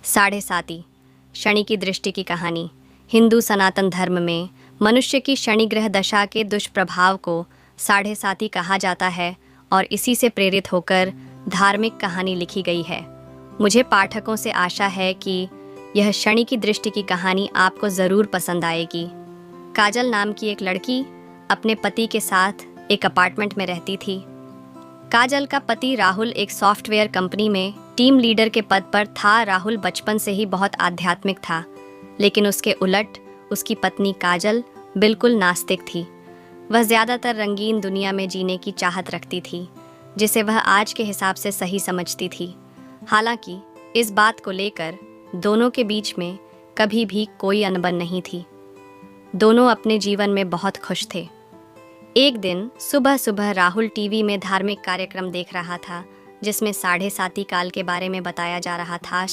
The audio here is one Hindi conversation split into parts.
साढ़े साती शनि की दृष्टि की कहानी। हिंदू सनातन धर्म में मनुष्य की शनि ग्रह दशा के दुष्प्रभाव को साढ़े साती कहा जाता है और इसी से प्रेरित होकर धार्मिक कहानी लिखी गई है। मुझे पाठकों से आशा है कि यह शनि की दृष्टि की कहानी आपको ज़रूर पसंद आएगी। काजल नाम की एक लड़की अपने पति के साथ एक अपार्टमेंट में रहती थी। काजल का पति राहुल एक सॉफ्टवेयर कंपनी में टीम लीडर के पद पर था। राहुल बचपन से ही बहुत आध्यात्मिक था, लेकिन उसके उलट उसकी पत्नी काजल बिल्कुल नास्तिक थी। वह ज़्यादातर रंगीन दुनिया में जीने की चाहत रखती थी, जिसे वह आज के हिसाब से सही समझती थी। हालांकि इस बात को लेकर दोनों के बीच में कभी भी कोई अनबन नहीं थी। दोनों अपने जीवन में बहुत खुश थे। एक दिन सुबह सुबह राहुल टीवी में धार्मिक कार्यक्रम देख रहा था, जिसमें साढ़े साती काल के बारे में बताया जा रहा था।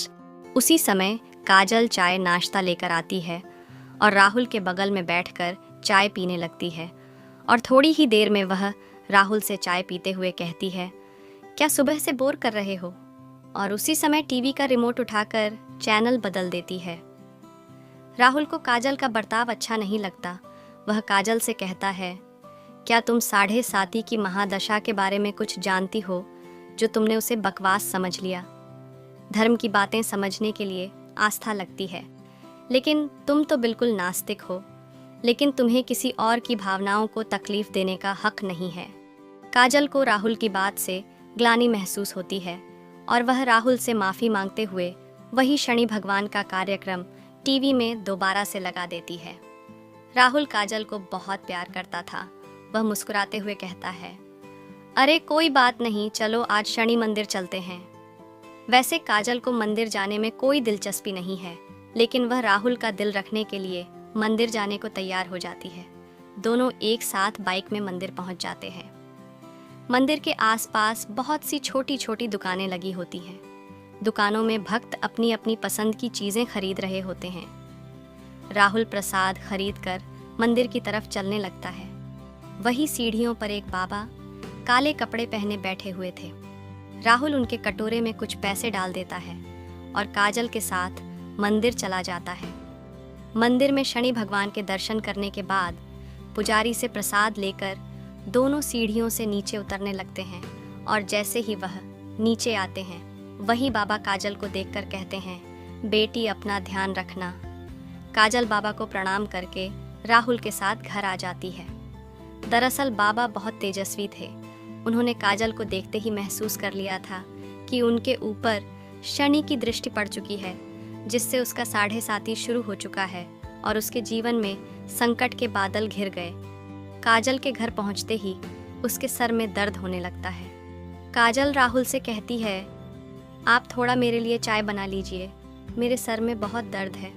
उसी समय काजल चाय नाश्ता लेकर आती है और राहुल के बगल में बैठकर चाय पीने लगती है और थोड़ी ही देर में वह राहुल से चाय पीते हुए कहती है, क्या सुबह से बोर कर रहे हो? और उसी समय टीवी का रिमोट उठाकर चैनल बदल देती है। राहुल को काजल का बर्ताव अच्छा नहीं लगता। वह काजल से कहता है, क्या तुम साढ़े साती की महादशा के बारे में कुछ जानती हो जो तुमने उसे बकवास समझ लिया? धर्म की बातें समझने के लिए आस्था लगती है, लेकिन तुम तो बिल्कुल नास्तिक हो। लेकिन तुम्हें किसी और की भावनाओं को तकलीफ देने का हक नहीं है। काजल को राहुल की बात से ग्लानि महसूस होती है और वह राहुल से माफ़ी मांगते हुए वही शनि भगवान का कार्यक्रम टीवी में दोबारा से लगा देती है। राहुल काजल को बहुत प्यार करता था। वह मुस्कुराते हुए कहता है, अरे कोई बात नहीं, चलो आज शनि मंदिर चलते हैं। वैसे काजल को मंदिर जाने में कोई दिलचस्पी नहीं है, लेकिन वह राहुल का दिल रखने के लिए मंदिर जाने को तैयार हो जाती है। दोनों एक साथ बाइक में मंदिर पहुंच जाते हैं। मंदिर के आसपास बहुत सी छोटी छोटी दुकानें लगी होती हैं। दुकानों में भक्त अपनी अपनी पसंद की चीज़ें खरीद रहे होते हैं। राहुल प्रसाद खरीदकर मंदिर की तरफ चलने लगता है। वही सीढ़ियों पर एक बाबा काले कपड़े पहने बैठे हुए थे। राहुल उनके कटोरे में कुछ पैसे डाल देता है और काजल के साथ मंदिर चला जाता है। मंदिर में शनि भगवान के दर्शन करने के बाद पुजारी से प्रसाद लेकर दोनों सीढ़ियों से नीचे उतरने लगते हैं और जैसे ही वह नीचे आते हैं, वही बाबा काजल को देखकर कहते हैं, बेटी अपना ध्यान रखना। काजल बाबा को प्रणाम करके राहुल के साथ घर आ जाती है। दरअसल बाबा बहुत तेजस्वी थे। उन्होंने काजल को देखते ही महसूस कर लिया था कि उनके ऊपर शनि की दृष्टि पड़ चुकी है, जिससे उसका साढ़े साती शुरू हो चुका है और उसके जीवन में संकट के बादल घिर गए। काजल के घर पहुंचते ही उसके सर में दर्द होने लगता है। काजल राहुल से कहती है, आप थोड़ा मेरे लिए चाय बना लीजिए, मेरे सर में बहुत दर्द है।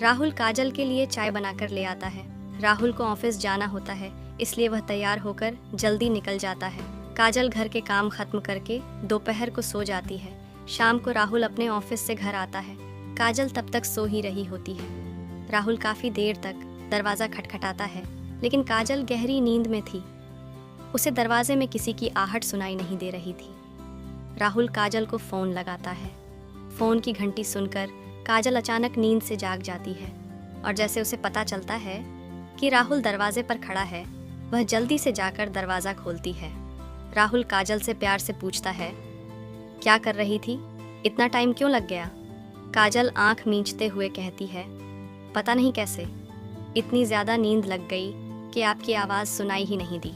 राहुल काजल के लिए चाय बनाकर ले आता है। राहुल को ऑफिस जाना होता है, इसलिए वह तैयार होकर जल्दी निकल जाता है। काजल घर के काम खत्म करके दोपहर को सो जाती है। शाम को राहुल अपने ऑफिस से घर आता है। काजल तब तक सो ही रही होती है। राहुल काफी देर तक दरवाजा खटखटाता है, लेकिन काजल गहरी नींद में थी। उसे दरवाजे में किसी की आहट सुनाई नहीं दे रही थी। राहुल काजल को फोन लगाता है। फोन की घंटी सुनकर काजल अचानक नींद से जाग जाती है और जैसे उसे पता चलता है कि राहुल दरवाजे पर खड़ा है, वह जल्दी से जाकर दरवाजा खोलती है। राहुल काजल से प्यार से पूछता है, क्या कर रही थी? इतना टाइम क्यों लग गया? काजल आंख मींचते हुए कहती है, पता नहीं कैसे इतनी ज्यादा नींद लग गई कि आपकी आवाज़ सुनाई ही नहीं दी।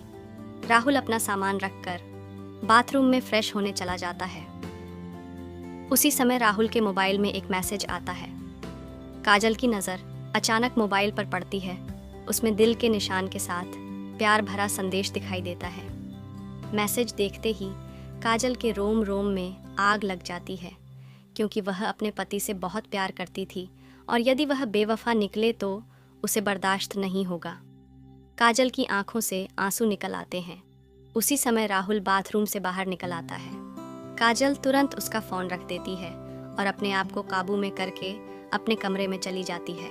राहुल अपना सामान रखकर बाथरूम में फ्रेश होने चला जाता है। उसी समय राहुल के मोबाइल में एक मैसेज आता है। काजल की नज़र अचानक मोबाइल पर पड़ती है। उसमें दिल के निशान के साथ प्यार भरा संदेश दिखाई देता है। मैसेज देखते ही काजल के रोम रोम में आग लग जाती है, क्योंकि वह अपने पति से बहुत प्यार करती थी और यदि वह बेवफा निकले तो उसे बर्दाश्त नहीं होगा। काजल की आंखों से आंसू निकल आते हैं। उसी समय राहुल बाथरूम से बाहर निकल आता है। काजल तुरंत उसका फ़ोन रख देती है और अपने आप को काबू में करके अपने कमरे में चली जाती है।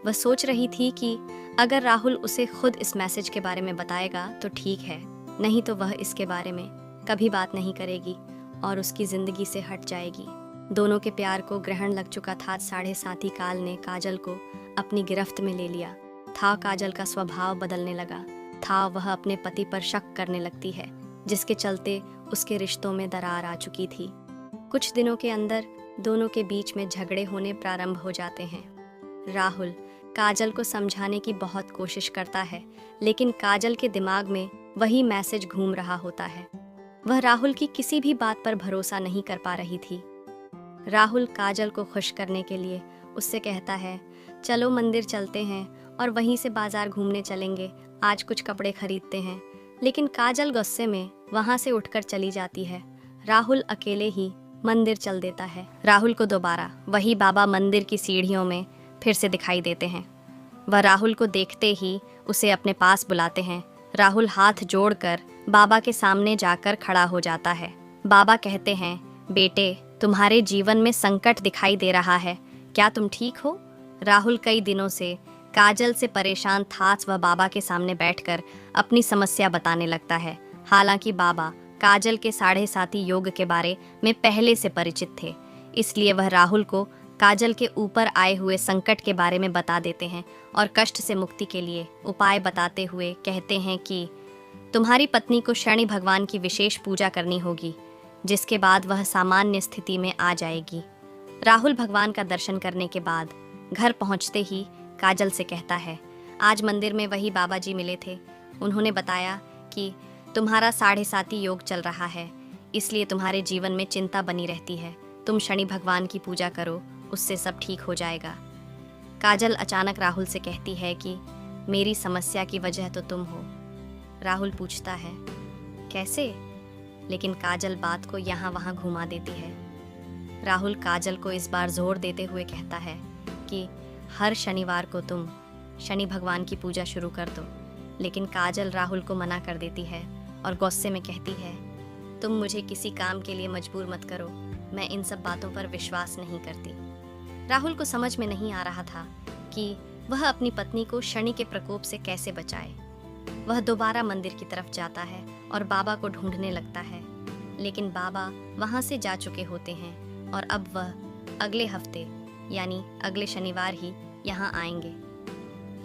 वह सोच रही थी कि अगर राहुल उसे खुद इस मैसेज के बारे में बताएगा तो ठीक है, नहीं तो वह इसके बारे में कभी बात नहीं करेगी और उसकी ज़िंदगी से हट जाएगी। दोनों के प्यार को ग्रहण लग चुका था। 7:30 काल ने काजल को अपनी गिरफ्त में ले लिया था। काजल का स्वभाव बदलने लगा था। वह अपने पति पर शक करने लगती है, जिसके चलते उसके रिश्तों में दरार आ चुकी थी। कुछ दिनों के अंदर दोनों के बीच में झगड़े होने प्रारंभ हो जाते हैं। राहुल काजल को समझाने की बहुत कोशिश करता है, लेकिन काजल के दिमाग में वही मैसेज घूम रहा होता है। वह राहुल की किसी भी बात पर भरोसा नहीं कर पा रही थी। राहुल काजल को खुश करने के लिए उससे कहता है, चलो मंदिर चलते हैं और वहीं से बाजार घूमने चलेंगे, आज कुछ कपड़े खरीदते हैं। लेकिन काजल गुस्से में वहां से उठकर चली जाती है। राहुल अकेले ही मंदिर चल देता है। राहुल को दोबारा वही बाबा मंदिर की सीढ़ियों में फिर से दिखाई देते हैं। वह राहुल को देखते ही उसे अपने पास बुलाते हैं। राहुल हाथ जोड़कर बाबा के सामने जाकर खड़ा हो जाता है। बाबा कहते हैं, बेटे, तुम्हारे जीवन में संकट दिखाई दे रहा है, क्या तुम ठीक हो? राहुल कई दिनों से काजल से परेशान था। वह बाबा के सामने बैठकर अपनी समस्या बताने लगता है। हालांकि बाबा काजल के 7:30 योग के बारे में पहले से परिचित थे, इसलिए वह राहुल को काजल के ऊपर आए हुए संकट के बारे में बता देते हैं और कष्ट से मुक्ति के लिए उपाय बताते हुए कहते हैं कि तुम्हारी पत्नी को शनि भगवान की विशेष पूजा करनी होगी, जिसके बाद वह सामान्य स्थिति में आ जाएगी। राहुल भगवान का दर्शन करने के बाद घर पहुंचते ही काजल से कहता है, आज मंदिर में वही बाबा जी मिले थे। उन्होंने बताया कि तुम्हारा 7:30 योग चल रहा है, इसलिए तुम्हारे जीवन में चिंता बनी रहती है। तुम शनि भगवान की पूजा करो, उससे सब ठीक हो जाएगा। काजल अचानक राहुल से कहती है कि मेरी समस्या की वजह तो तुम हो। राहुल पूछता है, कैसे? लेकिन काजल बात को यहाँ वहाँ घुमा देती है। राहुल काजल को इस बार जोर देते हुए कहता है कि हर शनिवार को तुम शनि भगवान की पूजा शुरू कर दो। लेकिन काजल राहुल को मना कर देती है और गुस्से में कहती है, तुम मुझे किसी काम के लिए मजबूर मत करो, मैं इन सब बातों पर विश्वास नहीं करती। राहुल को समझ में नहीं आ रहा था कि वह अपनी पत्नी को शनि के प्रकोप से कैसे बचाए। वह दोबारा मंदिर की तरफ जाता है और बाबा को ढूंढने लगता है, लेकिन बाबा वहां से जा चुके होते हैं और अब वह अगले हफ्ते यानी अगले शनिवार ही यहाँ आएंगे।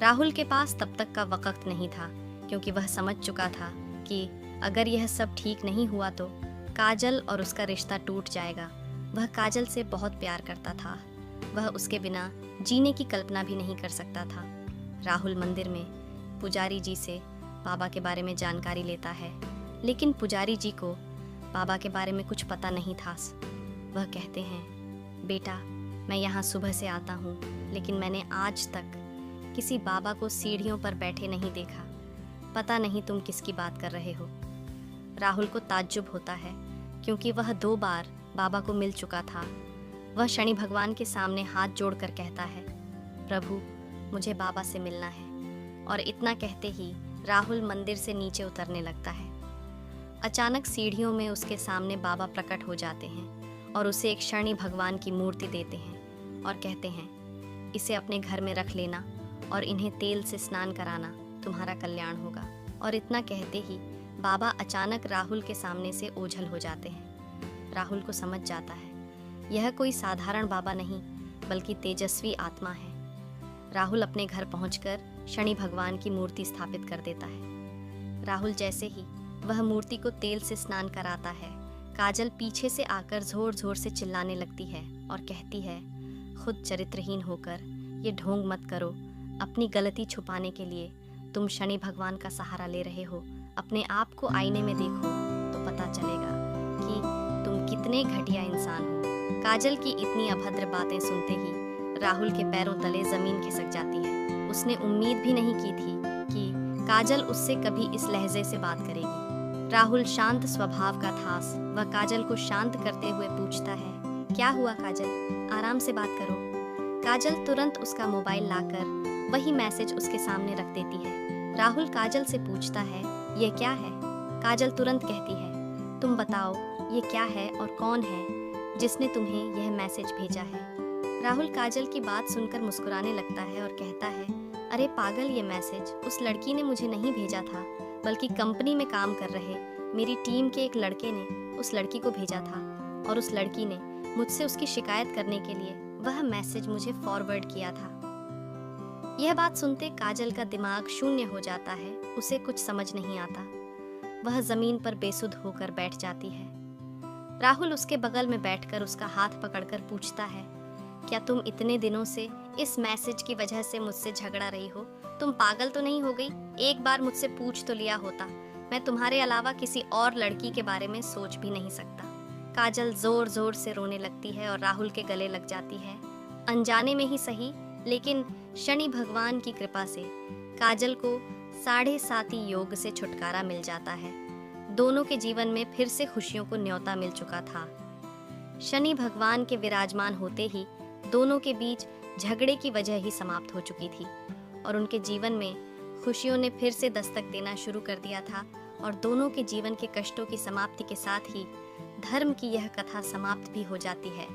राहुल के पास तब तक का वक्त नहीं था, क्योंकि वह समझ चुका था कि अगर यह सब ठीक नहीं हुआ तो काजल और उसका रिश्ता टूट जाएगा। वह काजल से बहुत प्यार करता था। वह उसके बिना जीने की कल्पना भी नहीं कर सकता था। राहुल मंदिर में पुजारी जी से बाबा के बारे में जानकारी लेता है, लेकिन पुजारी जी को बाबा के बारे में कुछ पता नहीं था। वह कहते हैं, बेटा, मैं यहाँ सुबह से आता हूँ, लेकिन मैंने आज तक किसी बाबा को सीढ़ियों पर बैठे नहीं देखा। पता नहीं तुम किसकी बात कर रहे हो। राहुल को ताज्जुब होता है, क्योंकि वह 2 बार बाबा को मिल चुका था। वह शनि भगवान के सामने हाथ जोड़कर कहता है, प्रभु, मुझे बाबा से मिलना है। और इतना कहते ही राहुल मंदिर से नीचे उतरने लगता है। अचानक सीढ़ियों में उसके सामने बाबा प्रकट हो जाते हैं और उसे एक शनि भगवान की मूर्ति देते हैं और कहते हैं, इसे अपने घर में रख लेना और इन्हें तेल से स्नान कराना, तुम्हारा कल्याण होगा। और इतना कहते ही बाबा अचानक राहुल के सामने से ओझल हो जाते हैं। राहुल को समझ जाता है यह कोई साधारण बाबा नहीं, बल्कि तेजस्वी आत्मा है। राहुल अपने घर पहुंचकर शनि भगवान की मूर्ति स्थापित कर देता है। राहुल जैसे ही वह मूर्ति को तेल से स्नान कराता है, काजल पीछे से आकर जोर जोर से चिल्लाने लगती है और कहती है, खुद चरित्रहीन होकर ये ढोंग मत करो। अपनी गलती छुपाने के लिए तुम शनि भगवान का सहारा ले रहे हो। अपने आप को आईने में देखो तो पता चलेगा कि तुम कितने घटिया इंसान हो। काजल की इतनी अभद्र बातें सुनते ही राहुल के पैरों तले जमीन खिसक जाती है। उसने उम्मीद भी नहीं की थी कि काजल उससे कभी इस लहजे से बात करेगी। राहुल शांत स्वभाव का था। वह काजल को शांत करते हुए पूछता है, क्या हुआ काजल, आराम से बात करो। काजल तुरंत उसका मोबाइल लाकर वही मैसेज उसके सामने रख देती है। राहुल काजल से पूछता है, ये क्या है? काजल तुरंत कहती है, तुम बताओ ये क्या है और कौन है जिसने तुम्हें यह मैसेज भेजा है? राहुल काजल की बात सुनकर मुस्कुराने लगता है और कहता है, अरे पागल, ये मैसेज उस लड़की ने मुझे नहीं भेजा था, बल्कि कंपनी में काम कर रहे मेरी टीम के एक लड़के ने उस लड़की को भेजा था और उस लड़की ने मुझसे उसकी शिकायत करने के लिए वह मैसेज मुझे फॉरवर्ड किया था। यह बात सुनते काजल का दिमाग शून्य हो जाता है। उसे कुछ समझ नहीं आता। वह जमीन पर बेसुध होकर बैठ जाती है। राहुल उसके बगल में बैठकर उसका हाथ पकड़कर पूछता है, क्या तुम इतने दिनों से इस मैसेज की वजह से मुझसे झगड़ा रही हो? तुम पागल तो नहीं हो गई? एक बार मुझसे पूछ तो लिया होता। मैं तुम्हारे अलावा किसी और लड़की के बारे में सोच भी नहीं सकता। काजल जोर जोर से रोने लगती है और राहुल के गले लग जाती है। अनजाने में ही सही, लेकिन शनि भगवान की कृपा से काजल को 7.5 योग से छुटकारा मिल जाता है। दोनों के जीवन में फिर से खुशियों को न्योता मिल चुका था। शनि भगवान के विराजमान होते ही दोनों के बीच झगड़े की वजह ही समाप्त हो चुकी थी और उनके जीवन में खुशियों ने फिर से दस्तक देना शुरू कर दिया था। और दोनों के जीवन के कष्टों की समाप्ति के साथ ही धर्म की यह कथा समाप्त भी हो जाती है।